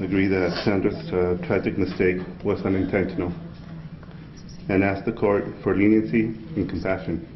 agree that Sandra's tragic mistake was unintentional and ask the court for leniency and compassion.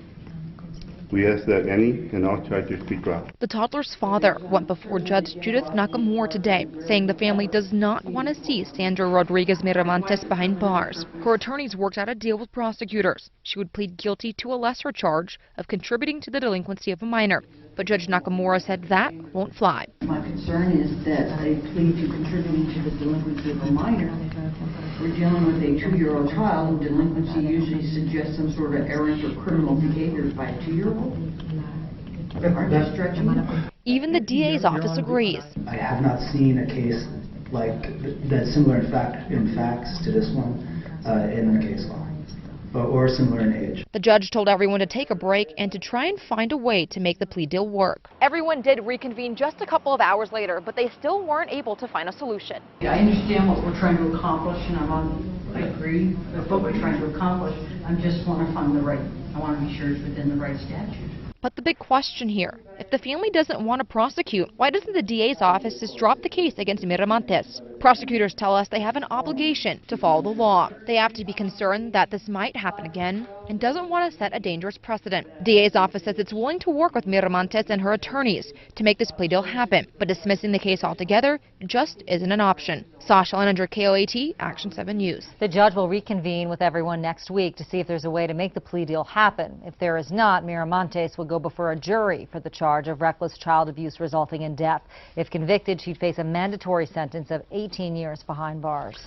We ask that any and all charges be dropped. The toddler's father went before Judge Judith Nakamura today, saying the family does not want to see Sandra Rodriguez Miramontes behind bars. Her attorneys worked out a deal with prosecutors. She would plead guilty to a lesser charge of contributing to the delinquency of a minor. But Judge Nakamura said that won't fly. My concern is that they plead to contributing to the delinquency of a minor. We're dealing with a 2-year-old child, and delinquency usually suggests some sort of errant or criminal behavior by a 2-year-old. Aren't they stretching it? Even the DA's office agrees. I have not seen a case like that's similar in facts to this one in the case law, or similar in age. The judge told everyone to take a break and to try and find a way to make the plea deal work. Everyone did reconvene just a couple of hours later, but they still weren't able to find a solution. I understand what we're trying to accomplish, and I agree with what we're trying to accomplish. I just want to find I want to be sure it's within the right statute. But the big question here, if the family doesn't want to prosecute, why doesn't the DA's office just drop the case against Miramontes? Prosecutors tell us they have an obligation to follow the law. They have to be concerned that this might happen again and doesn't want to set a dangerous precedent. DA's office says it's willing to work with Miramontes and her attorneys to make this plea deal happen, but dismissing the case altogether just isn't an option. Sasha Leninger, KOAT, Action 7 News. The judge will reconvene with everyone next week to see if there's a way to make the plea deal happen. If there is not, Miramontes will go before a jury for the charge of reckless child abuse resulting in death. If convicted, she'd face a mandatory sentence of 18 years behind bars.